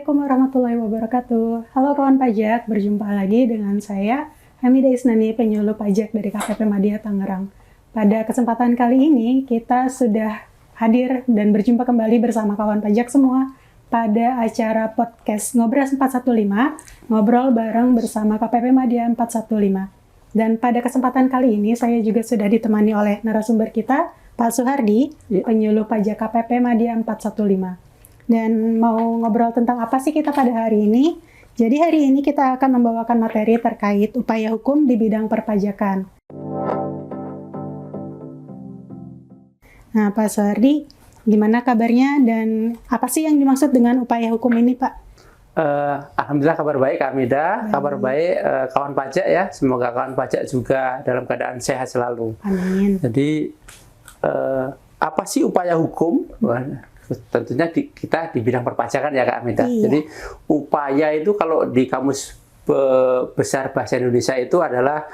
Assalamualaikum warahmatullahi wabarakatuh. Halo kawan pajak, berjumpa lagi dengan saya Hamidah Isnani, penyuluh pajak dari KPP Madya Tangerang. Pada kesempatan kali ini kita sudah hadir dan berjumpa kembali bersama kawan pajak semua pada acara podcast Ngobras 415, ngobrol bareng bersama KPP Madya 415. Dan pada kesempatan kali ini saya juga sudah ditemani oleh narasumber kita, Pak Suhardi, penyuluh pajak KPP Madya 415. Dan mau ngobrol tentang apa sih kita pada hari ini? Jadi hari ini kita akan membawakan materi terkait upaya hukum di bidang perpajakan. Nah, Pak Suhardi, gimana kabarnya dan apa sih yang dimaksud dengan upaya hukum ini, Pak? Alhamdulillah kabar baik, Kak Mida. Kabar baik kawan pajak ya. Semoga kawan pajak juga dalam keadaan sehat selalu. Amin. Jadi apa sih upaya hukum? Tentunya kita di bidang perpajakan ya Kak Mida. Iya. Jadi upaya itu kalau di kamus besar bahasa Indonesia itu adalah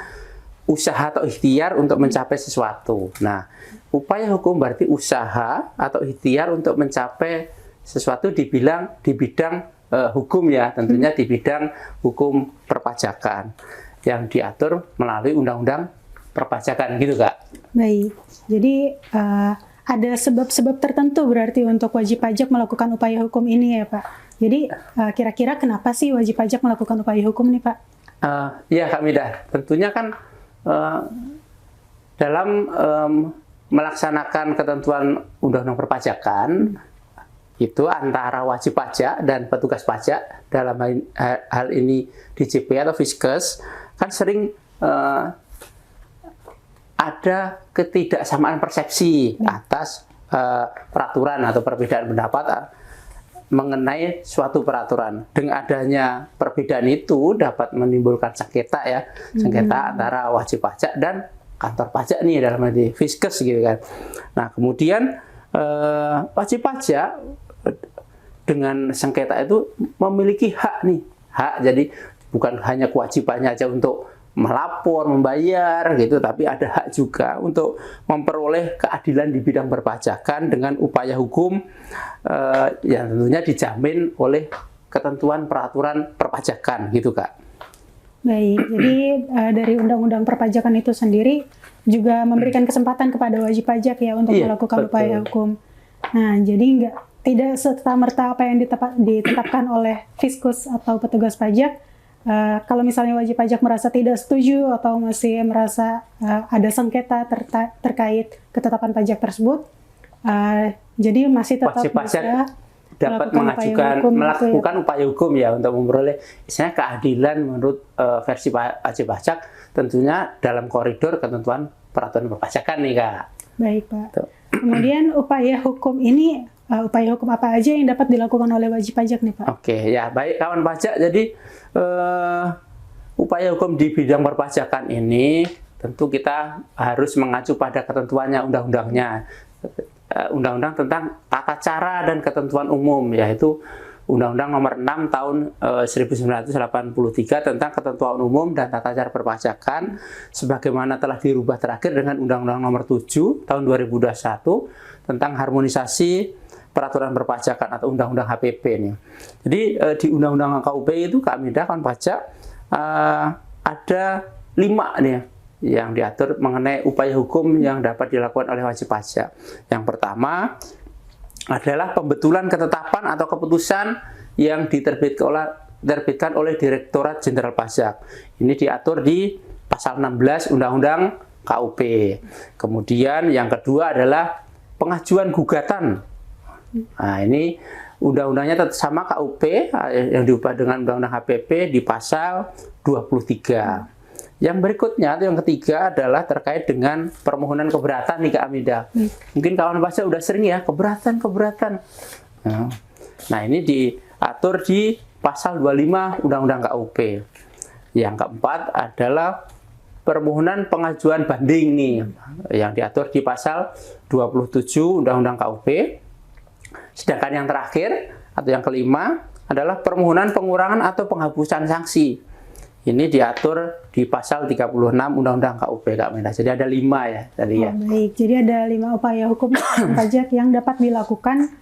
usaha atau ikhtiar untuk mencapai sesuatu. Nah, upaya hukum berarti usaha atau ikhtiar untuk mencapai sesuatu di bidang hukum ya, tentunya di bidang hukum perpajakan yang diatur melalui undang-undang perpajakan gitu Kak. Baik, jadi ada sebab-sebab tertentu berarti untuk wajib pajak melakukan upaya hukum ini ya Pak. Jadi kira-kira kenapa sih wajib pajak melakukan upaya hukum nih Pak? Ya Kak Mida, tentunya kan dalam melaksanakan ketentuan undang-undang perpajakan itu antara wajib pajak dan petugas pajak dalam hal ini DJP atau Fiskes kan sering ada ketidaksamaan persepsi atas peraturan atau perbedaan pendapat mengenai suatu peraturan. Dengan adanya perbedaan itu dapat menimbulkan sengketa ya, sengketa antara wajib pajak dan kantor pajak nih dalam hal ini Fiskes gitu kan. Nah kemudian wajib pajak dengan sengketa itu memiliki hak nih, hak. Jadi bukan hanya kewajibannya aja untuk melapor, membayar gitu, tapi ada hak juga untuk memperoleh keadilan di bidang perpajakan dengan upaya hukum yang tentunya dijamin oleh ketentuan peraturan perpajakan gitu Kak. Baik, jadi dari undang-undang perpajakan itu sendiri juga memberikan kesempatan kepada wajib pajak ya untuk melakukan upaya hukum. Nah, jadi tidak serta-merta apa yang ditetapkan oleh Fiskus atau petugas pajak. Kalau misalnya wajib pajak merasa tidak setuju atau masih merasa ada sengketa terkait ketetapan pajak tersebut, jadi masih tetap wajib pajak bisa dapat melakukan upaya hukum ya untuk memperoleh misalnya keadilan menurut versi wajib pajak, tentunya dalam koridor ketentuan peraturan perpajakan nih Kak. Baik Pak. Tuh. Kemudian upaya hukum ini, upaya hukum apa aja yang dapat dilakukan oleh wajib pajak nih Pak? Oke ya, baik kawan pajak. Jadi upaya hukum di bidang perpajakan ini tentu kita harus mengacu pada ketentuannya, undang-undangnya. Undang-undang tentang tata cara dan ketentuan umum, yaitu Undang-Undang Nomor 6 Tahun 1983 tentang ketentuan umum dan tata cara perpajakan, sebagaimana telah dirubah terakhir dengan Undang-Undang Nomor 7 Tahun 2021 tentang harmonisasi peraturan perpajakan atau Undang-Undang HPP ini. Jadi di Undang-Undang KUP itu Kak Mida kan pajak ada 5 nih yang diatur mengenai upaya hukum yang dapat dilakukan oleh wajib pajak. Yang pertama adalah pembetulan ketetapan atau keputusan yang diterbitkan oleh Direktorat Jenderal Pajak. Ini diatur di pasal 16 Undang-Undang KUP. Kemudian yang kedua adalah pengajuan gugatan. Nah, ini undang-undangnya tetap sama KUP yang diubah dengan Undang-Undang HPP di pasal 23. Yang berikutnya, yang ketiga adalah terkait dengan permohonan keberatan nih Kak Amida. Mungkin kawan pajak udah sering ya, keberatan. Nah, ini diatur di pasal 25 Undang-Undang KUP. Yang keempat adalah permohonan pengajuan banding nih, yang diatur di pasal 27 Undang-Undang KUP. Sedangkan yang terakhir atau yang kelima adalah permohonan pengurangan atau penghapusan sanksi. Ini diatur di pasal 36 Undang-Undang KUP Kak Mida. Jadi ada 5 ya tadi ya. Baik, jadi ada 5 upaya hukum pajak yang dapat dilakukan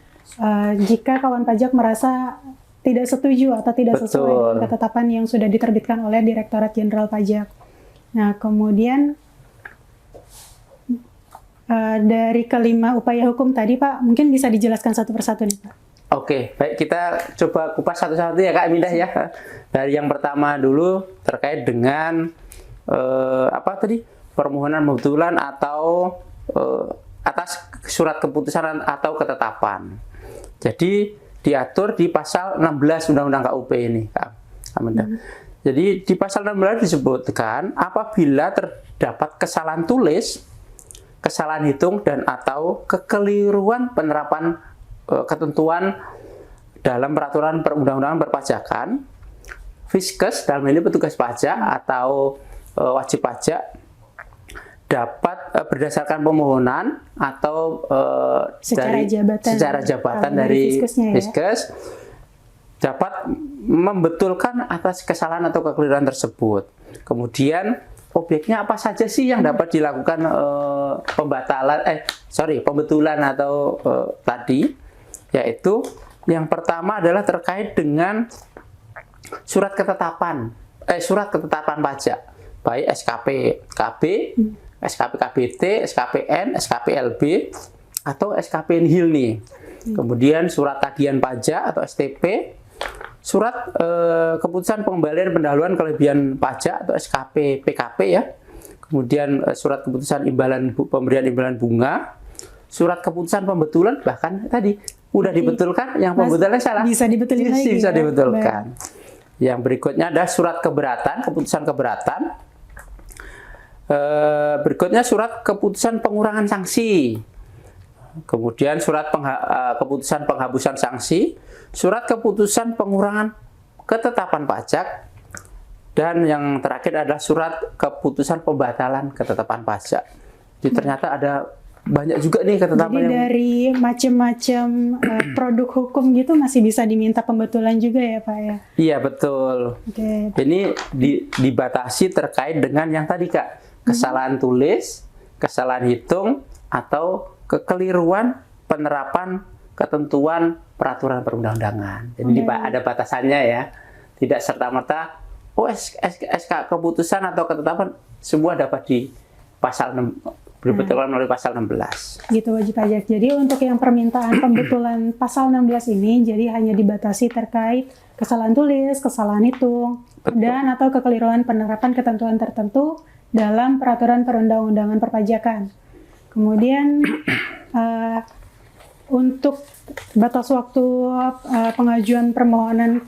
jika kawan pajak merasa tidak setuju atau tidak sesuai Betul. dengan ketetapan yang sudah diterbitkan oleh Direktorat Jenderal Pajak. Nah, kemudian dari kelima upaya hukum tadi, Pak, mungkin bisa dijelaskan satu persatu nih, Pak. Oke, baik, kita coba kupas satu-satu ya Kak Amindah ya. Dari yang pertama dulu terkait dengan apa tadi, permohonan pembetulan atau atas surat keputusan atau ketetapan. Jadi diatur di pasal 16 Undang-Undang KUP ini, Kak Amindah. Jadi di pasal 16 disebutkan apabila terdapat kesalahan tulis, kesalahan hitung dan atau kekeliruan penerapan ketentuan dalam peraturan perundang-undangan perpajakan, Fiskes dalam ini petugas pajak atau wajib pajak dapat berdasarkan permohonan atau Secara jabatan dari Fiskesnya ya. Fiskes dapat membetulkan atas kesalahan atau kekeliruan tersebut. Kemudian objeknya apa saja sih yang dapat dilakukan pembetulan atau tadi, yaitu yang pertama adalah terkait dengan surat ketetapan pajak, baik SKP KB, SKP KBT, SKPN, SKP LB, atau SKP Nihil nih. Kemudian surat tagihan pajak atau STP, surat keputusan pengembalian pendahuluan kelebihan pajak atau SKP PKP ya. Kemudian surat keputusan pemberian imbalan bunga, surat keputusan pembetulan, bahkan tadi udah dibetulkan, yang pembetulannya salah Bisa dibetulin lagi. bisa ya? dibetulkan. Yang berikutnya ada surat keberatan, keputusan keberatan. Berikutnya surat keputusan pengurangan sanksi. Kemudian surat keputusan penghapusan sanksi, surat keputusan pengurangan ketetapan pajak, dan yang terakhir adalah surat keputusan pembatalan ketetapan pajak. Jadi ternyata ada banyak juga nih ketetapan. Jadi dari macam-macam produk hukum gitu masih bisa diminta pembetulan juga ya, Pak ya? Iya, betul. Oke. Ini dibatasi terkait dengan yang tadi Kak, kesalahan tulis, kesalahan hitung, atau kekeliruan penerapan ketentuan peraturan perundang-undangan. Jadi ada batasannya ya. Tidak serta-merta SK keputusan atau ketetapan semua dapat di pasal 6 dibetulkan melalui pasal 16. Gitu wajib pajak. Jadi untuk yang permintaan pembetulan pasal 16 ini jadi hanya dibatasi terkait kesalahan tulis, kesalahan hitung, dan atau kekeliruan penerapan ketentuan tertentu dalam peraturan perundang-undangan perpajakan. Kemudian untuk batas waktu pengajuan permohonan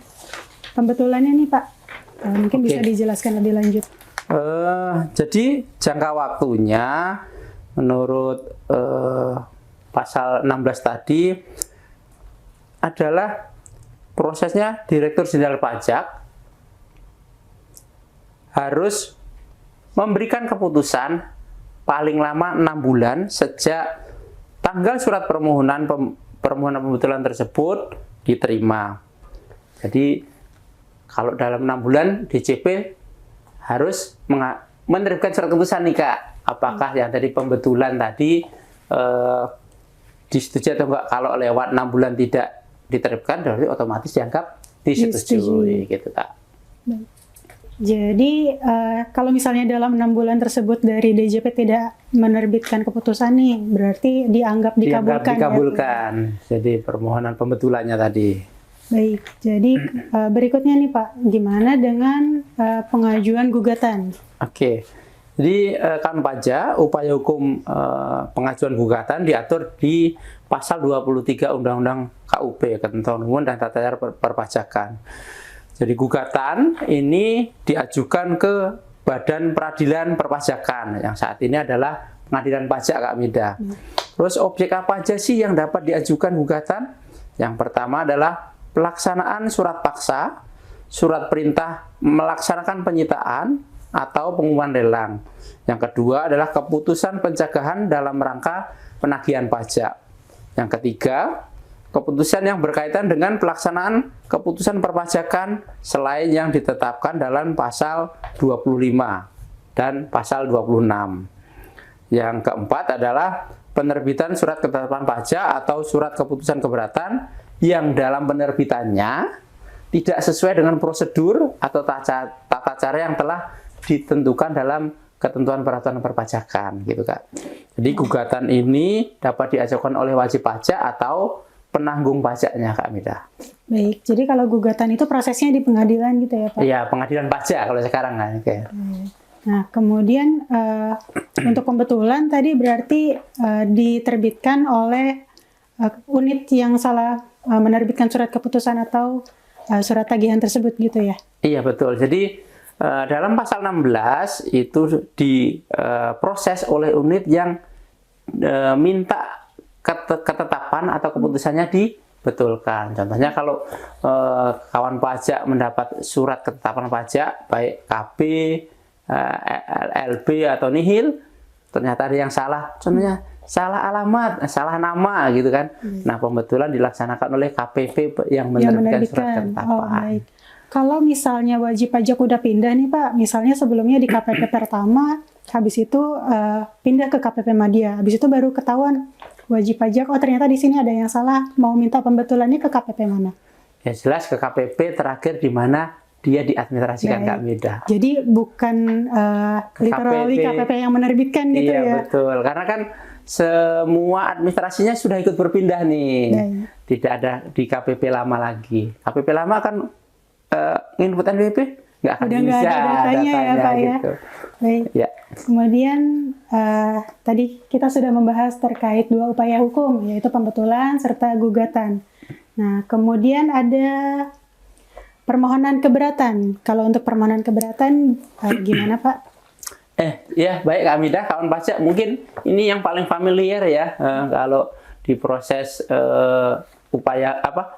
pembetulannya nih Pak, mungkin bisa dijelaskan lebih lanjut. Jadi jangka waktunya menurut pasal 16 tadi adalah prosesnya Direktur Jenderal Pajak harus memberikan keputusan paling lama 6 bulan sejak tanggal surat permohonan pembetulan tersebut diterima. Jadi kalau dalam 6 bulan DJP harus menerbitkan surat keputusan nih Kak. Apakah yang tadi pembetulan tadi disetujui atau enggak. Kalau lewat 6 bulan tidak diterbitkan, berarti otomatis dianggap disetujui gitu Kak. Baik. Jadi kalau misalnya dalam 6 bulan tersebut dari DJP tidak menerbitkan keputusan nih, berarti dianggap dikabulkan. Dikabulkan. Ya? Jadi permohonan pembetulannya tadi. Baik, jadi berikutnya nih Pak, gimana dengan pengajuan gugatan? Oke, jadi kan pajak, upaya hukum pengajuan gugatan diatur di pasal 23 Undang-Undang KUP, Ketentuan Umum dan Tata Cara Perpajakan. Jadi gugatan ini diajukan ke Badan Peradilan Perpajakan, yang saat ini adalah Pengadilan Pajak Kak Mida. Terus objek apa aja sih yang dapat diajukan gugatan? Yang pertama adalah pelaksanaan surat paksa, surat perintah melaksanakan penyitaan atau pengumuman lelang. Yang kedua adalah keputusan pencegahan dalam rangka penagihan pajak. Yang ketiga, keputusan yang berkaitan dengan pelaksanaan keputusan perpajakan selain yang ditetapkan dalam pasal 25 dan pasal 26. Yang keempat adalah penerbitan surat ketetapan pajak atau surat keputusan keberatan yang dalam penerbitannya tidak sesuai dengan prosedur atau tata cara yang telah ditentukan dalam ketentuan peraturan perpajakan gitu Kak. Jadi gugatan ini dapat diajukan oleh wajib pajak atau penanggung pajaknya Kak Mida. Baik, jadi kalau gugatan itu prosesnya di pengadilan gitu ya Pak? Iya, pengadilan pajak kalau sekarang kan. Nah, kemudian untuk pembetulan tadi berarti diterbitkan oleh unit yang salah menerbitkan surat keputusan atau surat tagihan tersebut gitu ya? Iya betul. Jadi dalam pasal 16 itu diproses oleh unit yang minta ketetapan atau keputusannya dibetulkan. Contohnya kalau kawan pajak mendapat surat ketetapan pajak baik KB, LB atau nihil, ternyata ada yang salah, contohnya salah alamat, salah nama gitu kan. Nah, pembetulan dilaksanakan oleh KPP yang menerbitkan surat ketetapan. Oh, baik. Kalau misalnya wajib pajak udah pindah nih Pak, misalnya sebelumnya di KPP pertama, habis itu pindah ke KPP Madya, habis itu baru ketahuan wajib pajak, oh ternyata di sini ada yang salah, mau minta pembetulannya ke KPP mana? Ya jelas ke KPP terakhir di mana dia diadministrasikan Kak Mida. Jadi bukan literally KPP yang menerbitkan gitu ya? Iya betul, karena kan semua administrasinya sudah ikut berpindah nih, tidak ada di KPP lama lagi. KPP lama kan input NPWP nggak akan udah bisa nggak ada datanya ya Pak gitu. Baik. Ya. Kemudian tadi kita sudah membahas terkait dua upaya hukum, yaitu pembetulan serta gugatan. Nah, kemudian ada permohonan keberatan. Kalau untuk permohonan keberatan gimana Pak? Ya baik Kak Mida, kawan pajak mungkin ini yang paling familiar ya kalau di proses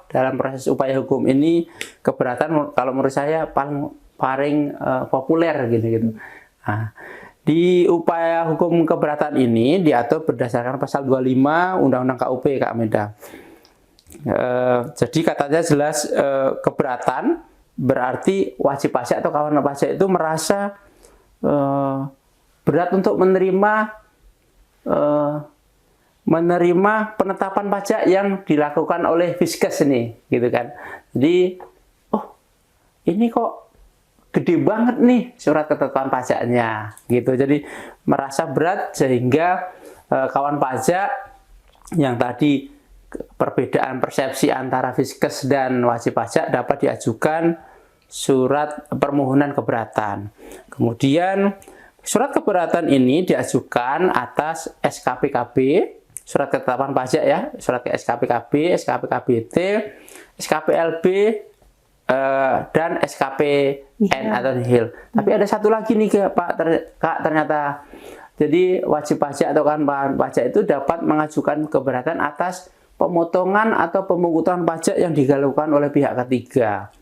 dalam proses upaya hukum ini keberatan kalau menurut saya paling populer gitu. Nah, di upaya hukum keberatan ini diatur berdasarkan pasal 25 Undang-Undang KUP Kak Mida. Jadi katanya jelas keberatan berarti wajib pajak atau kawan pajak itu merasa berat untuk menerima penetapan pajak yang dilakukan oleh Fiskes ini, gitu kan. Jadi, oh ini kok gede banget nih surat ketetapan pajaknya, gitu. Jadi merasa berat sehingga kawan pajak yang tadi perbedaan persepsi antara Fiskes dan wajib pajak dapat diajukan surat permohonan keberatan. Kemudian surat keberatan ini diajukan atas SKPKB, surat ketetapan pajak ya, surat ke SKPKB, SKPKBT, SKPLB, dan SKPN atau nihil. Tapi ada satu lagi nih Kak ternyata. Jadi wajib pajak atau kawan pajak itu dapat mengajukan keberatan atas pemotongan atau pemungutan pajak yang dilakukan oleh pihak ketiga.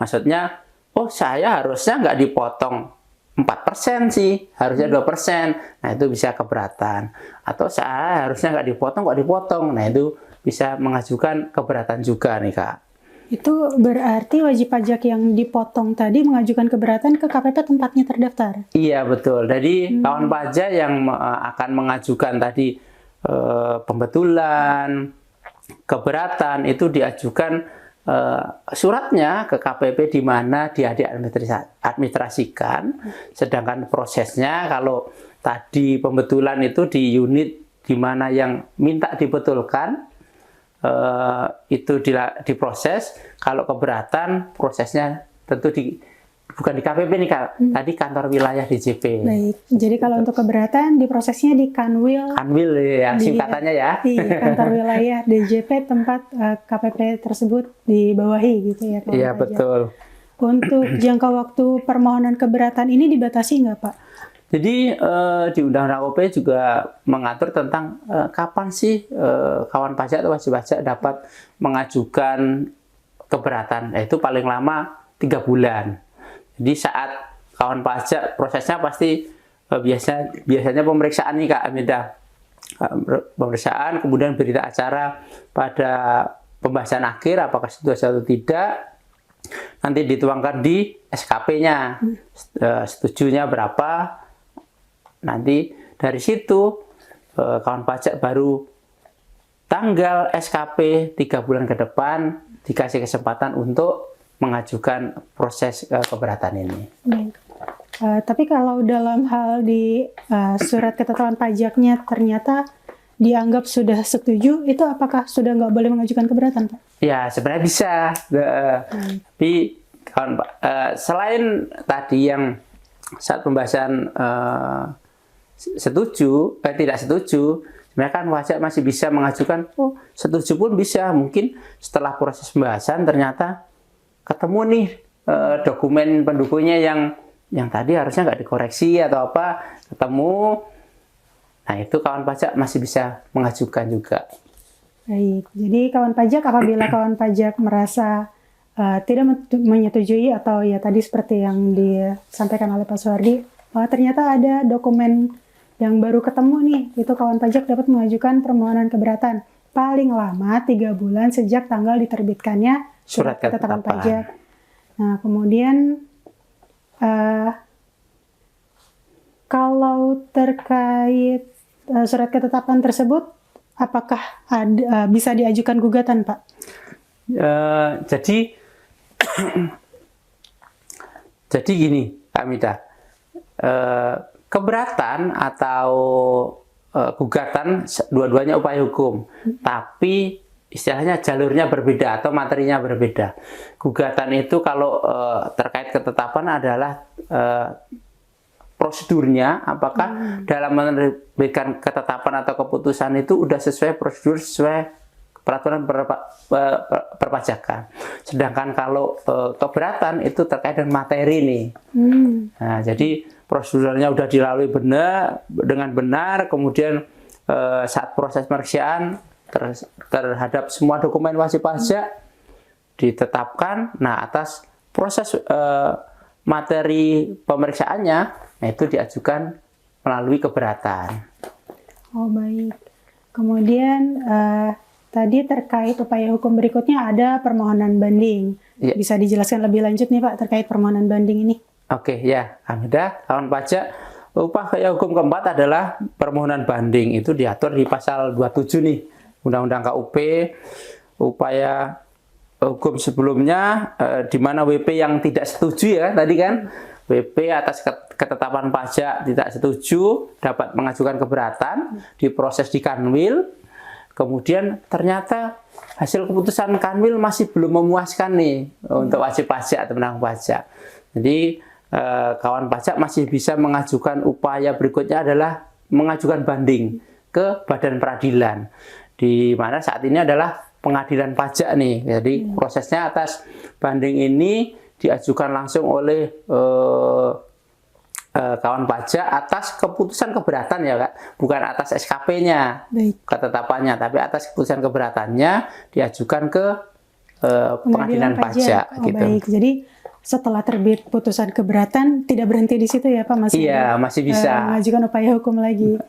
Maksudnya, oh saya harusnya nggak dipotong 4% sih, harusnya 2%. Nah itu bisa keberatan. Atau saya harusnya nggak dipotong. Nah itu bisa mengajukan keberatan juga nih Kak. Itu berarti wajib pajak yang dipotong tadi mengajukan keberatan ke KPP tempatnya terdaftar? Iya betul. Jadi kawan pajak yang akan mengajukan tadi pembetulan, keberatan itu diajukan suratnya ke KPP di mana dia diadministrasikan, sedangkan prosesnya kalau tadi pembetulan itu di unit di mana yang minta dibetulkan itu diproses, kalau keberatan prosesnya tentu bukan di KPP nih Kak, tadi kantor wilayah DJP. Baik, jadi kalau untuk keberatan diprosesnya di Kanwil. Kanwil ya, singkatannya ya. Di kantor wilayah DJP tempat KPP tersebut dibawahi gitu ya. Iya betul. Untuk jangka waktu permohonan keberatan ini dibatasi nggak Pak? Jadi di Undang-Undang KUP juga mengatur tentang kapan sih kawan pajak atau wajib pajak dapat mengajukan keberatan. Itu paling lama 3 bulan. Jadi saat kawan pajak prosesnya pasti biasanya pemeriksaan nih Kak Amida. Pemeriksaan, kemudian berita acara pada pembahasan akhir apakah setuju atau tidak. Nanti dituangkan di SKP-nya. Setujunya berapa. Nanti dari situ kawan pajak baru tanggal SKP 3 bulan ke depan dikasih kesempatan untuk mengajukan proses keberatan ini. Baik. Tapi kalau dalam hal di surat ketetapan pajaknya ternyata dianggap sudah setuju, itu apakah sudah nggak boleh mengajukan keberatan, Pak? Ya, sebenarnya bisa. Tapi selain tadi yang saat pembahasan setuju, tidak setuju, sebenarnya kan pajak masih bisa mengajukan, oh setuju pun bisa. Mungkin setelah proses pembahasan ternyata ketemu nih dokumen pendukungnya yang tadi harusnya nggak dikoreksi atau apa, ketemu. Nah, itu kawan pajak masih bisa mengajukan juga. Baik, jadi kawan pajak apabila kawan pajak merasa tidak menyetujui atau ya tadi seperti yang disampaikan oleh Pak Suhardi, ternyata ada dokumen yang baru ketemu nih, itu kawan pajak dapat mengajukan permohonan keberatan paling lama 3 bulan sejak tanggal diterbitkannya surat ketetapan pajak. Nah, kemudian kalau terkait surat ketetapan tersebut, apakah bisa diajukan gugatan, Pak? Jadi gini, Kak Mida, keberatan atau gugatan dua-duanya upaya hukum, tapi istilahnya jalurnya berbeda atau materinya berbeda. Gugatan itu kalau terkait ketetapan adalah prosedurnya, apakah dalam menerbitkan ketetapan atau keputusan itu udah sesuai prosedur, sesuai peraturan perpajakan. Sedangkan kalau keberatan itu terkait dengan materi nih. Nah, jadi prosedurnya udah dilalui dengan benar, kemudian saat proses pemeriksaan terhadap semua dokumen wajib pajak ditetapkan. Nah, atas proses materi pemeriksaannya, nah itu diajukan melalui keberatan. Oh, baik. Kemudian tadi terkait upaya hukum berikutnya ada permohonan banding. Ya. Bisa dijelaskan lebih lanjut nih Pak terkait permohonan banding ini? Oke, ya, Hamidah, kawan pajak. Upaya hukum keempat adalah permohonan banding. Itu diatur di pasal 27 nih, Undang-Undang KUP. Upaya hukum sebelumnya, di mana WP yang tidak setuju ya, tadi kan, WP atas ketetapan pajak tidak setuju, dapat mengajukan keberatan, diproses di Kanwil. Kemudian ternyata hasil keputusan Kanwil masih belum memuaskan nih untuk wajib pajak atau penanggung pajak. Jadi kawan pajak masih bisa mengajukan upaya berikutnya adalah mengajukan banding ke Badan Peradilan, di mana saat ini adalah pengadilan pajak nih. Jadi prosesnya atas banding ini diajukan langsung oleh kawan pajak atas keputusan keberatan ya Kak, bukan atas SKP-nya, ketetapannya, tapi atas keputusan keberatannya diajukan ke pengadilan pajak. Oh, gitu. Baik, jadi setelah terbit putusan keberatan tidak berhenti di situ ya Pak, masih bisa mengajukan upaya hukum lagi.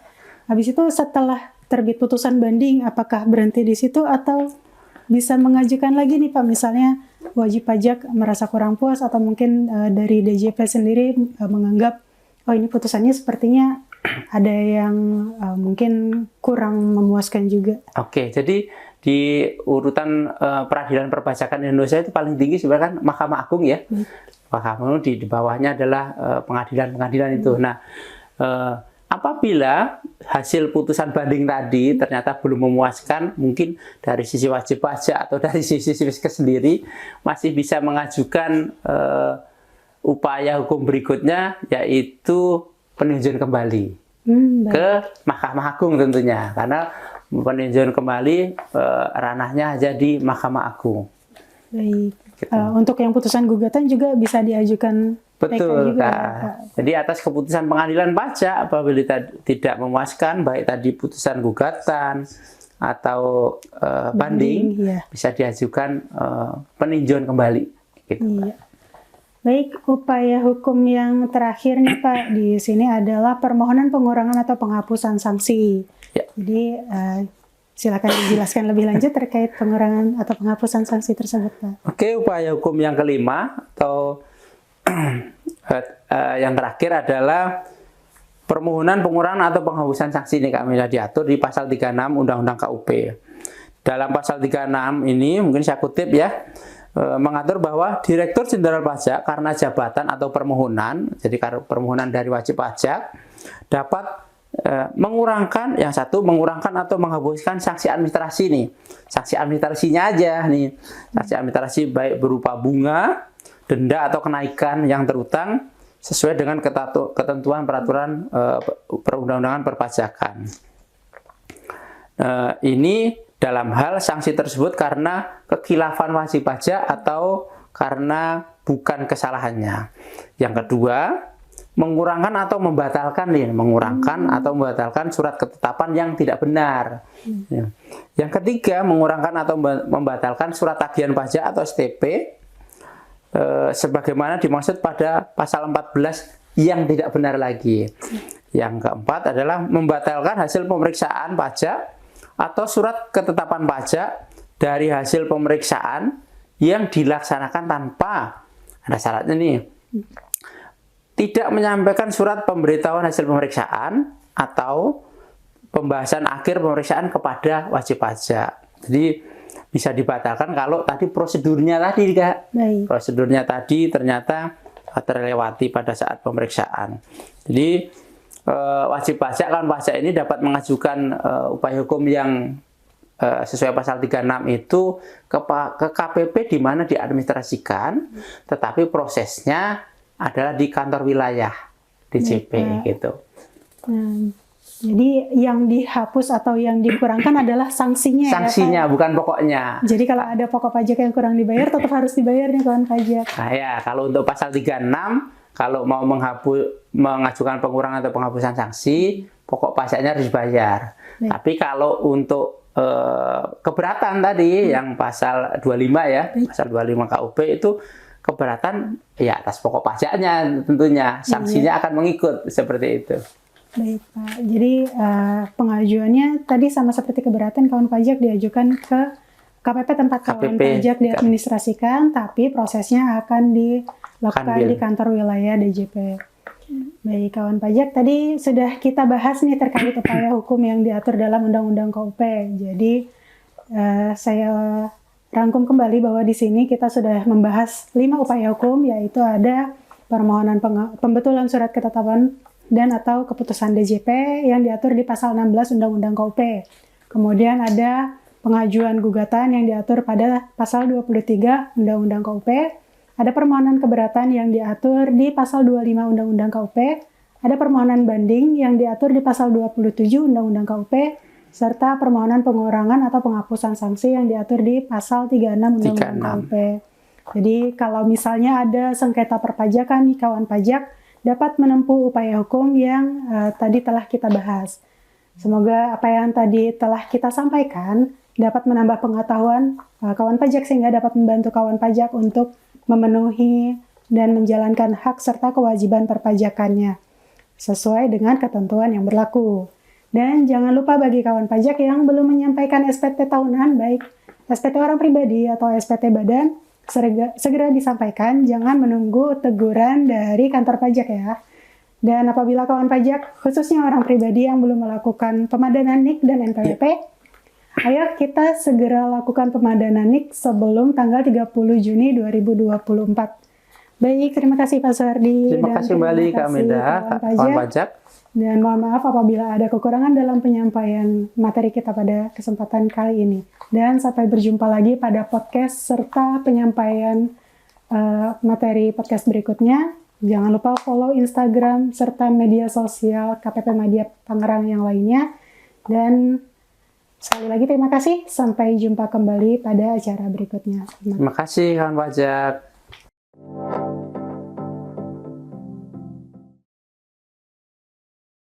Habis itu setelah terbit putusan banding, apakah berhenti di situ atau bisa mengajukan lagi nih Pak, misalnya wajib pajak merasa kurang puas atau mungkin dari DJP sendiri menganggap oh ini putusannya sepertinya ada yang mungkin kurang memuaskan juga. Oke, jadi di urutan peradilan perpajakan Indonesia itu paling tinggi sebenarnya kan Mahkamah Agung ya. Mahkamah Agung di bawahnya adalah pengadilan-pengadilan itu. Nah, apabila hasil putusan banding tadi ternyata belum memuaskan, mungkin dari sisi wajib pajak atau dari sisi Fiskes sendiri masih bisa mengajukan upaya hukum berikutnya, yaitu peninjauan kembali ke Mahkamah Agung tentunya, karena peninjauan kembali ranahnya aja di Mahkamah Agung. Baik. Gitu. Untuk yang putusan gugatan juga bisa diajukan. Betul, juga, Kak. Jadi atas keputusan pengadilan pajak apabila tidak memuaskan, baik tadi putusan gugatan atau banding, iya, bisa diajukan peninjauan kembali. Gitu, iya. Baik, upaya hukum yang terakhir nih Pak di sini adalah permohonan pengurangan atau penghapusan sanksi. Ya. Jadi silakan dijelaskan lebih lanjut terkait pengurangan atau penghapusan sanksi tersebut Pak. Oke, upaya hukum yang kelima atau yang terakhir adalah permohonan pengurangan atau penghapusan sanksi ini kami sudah diatur di pasal 36 Undang-Undang KUP. Dalam pasal 36 ini mungkin saya kutip ya, mengatur bahwa Direktur Jenderal Pajak karena jabatan atau permohonan, jadi karena permohonan dari wajib pajak dapat mengurangkan, yang satu mengurangkan atau menghapuskan sanksi administrasi nih. Sanksi administrasinya aja nih. Sanksi administrasi baik berupa bunga, denda atau kenaikan yang terutang sesuai dengan ketentuan peraturan perundang-undangan perpajakan. Ini dalam hal sanksi tersebut karena kekhilafan wajib pajak atau karena bukan kesalahannya. Yang kedua, mengurangkan atau membatalkan surat ketetapan yang tidak benar. Yang ketiga, mengurangkan atau membatalkan surat tagihan pajak atau STP sebagaimana dimaksud pada pasal 14 yang tidak benar lagi. Yang keempat adalah membatalkan hasil pemeriksaan pajak atau surat ketetapan pajak dari hasil pemeriksaan yang dilaksanakan tanpa, ada syaratnya nih, tidak menyampaikan surat pemberitahuan hasil pemeriksaan atau pembahasan akhir pemeriksaan kepada wajib pajak. Jadi bisa dibatalkan kalau tadi prosedurnya tadi, Kak. Baik. Prosedurnya tadi ternyata terlewati pada saat pemeriksaan. Jadi wajib pajak, kawan pajak ini dapat mengajukan upaya hukum yang sesuai pasal 36 itu ke KPP di mana diadministrasikan, tetapi prosesnya adalah di kantor wilayah DJP gitu. Nah, jadi yang dihapus atau yang dikurangkan adalah sanksinya. Sanksinya, ya, bukan pokoknya. Jadi kalau ada pokok pajak yang kurang dibayar, tetap harus dibayar nih kawan pajak. Nah ya, kalau untuk pasal 36, kalau mau mengajukan pengurangan atau penghapusan sanksi, pokok pajaknya harus dibayar. Baik. Tapi kalau untuk keberatan tadi, yang pasal 25 ya, pasal 25 KUP itu keberatan ya atas pokok pajaknya tentunya, sanksinya akan mengikut seperti itu. Baik Pak, jadi pengajuannya tadi sama seperti keberatan, kawan pajak diajukan ke KPP tempat kawan pajak diadministrasikan, tapi prosesnya akan dilakukan di kantor wilayah DJP. Baik kawan pajak, tadi sudah kita bahas nih terkait upaya hukum yang diatur dalam Undang-Undang KUP. Jadi saya rangkum kembali bahwa di sini kita sudah membahas 5 upaya hukum, yaitu ada permohonan pembetulan surat ketetapan dan atau keputusan DJP yang diatur di pasal 16 Undang-Undang KUP. Kemudian ada pengajuan gugatan yang diatur pada pasal 23 Undang-Undang KUP. Ada permohonan keberatan yang diatur di pasal 25 Undang-Undang KUP. Ada permohonan banding yang diatur di pasal 27 Undang-Undang KUP. Serta permohonan pengurangan atau penghapusan sanksi yang diatur di pasal 36 Undang-Undang KUP. Jadi kalau misalnya ada sengketa perpajakan nih kawan pajak, dapat menempuh upaya hukum yang tadi telah kita bahas. Semoga apa yang tadi telah kita sampaikan dapat menambah pengetahuan kawan pajak sehingga dapat membantu kawan pajak untuk memenuhi dan menjalankan hak serta kewajiban perpajakannya sesuai dengan ketentuan yang berlaku. Dan jangan lupa bagi kawan pajak yang belum menyampaikan SPT tahunan, baik SPT orang pribadi atau SPT badan, segera disampaikan, jangan menunggu teguran dari kantor pajak ya. Dan apabila kawan pajak, khususnya orang pribadi yang belum melakukan pemadanan NIK dan NPWP, ayo kita segera lakukan pemadanan NIK sebelum tanggal 30 Juni 2024. Baik, terima kasih Pak Suhardi. Terima kasih kembali Kak Meda, kawan pajak. Dan mohon maaf apabila ada kekurangan dalam penyampaian materi kita pada kesempatan kali ini. Dan sampai berjumpa lagi pada podcast serta penyampaian materi podcast berikutnya. Jangan lupa follow Instagram serta media sosial KPP Madya Tangerang yang lainnya. Dan sekali lagi terima kasih. Sampai jumpa kembali pada acara berikutnya. Terima kasih kawan pajak.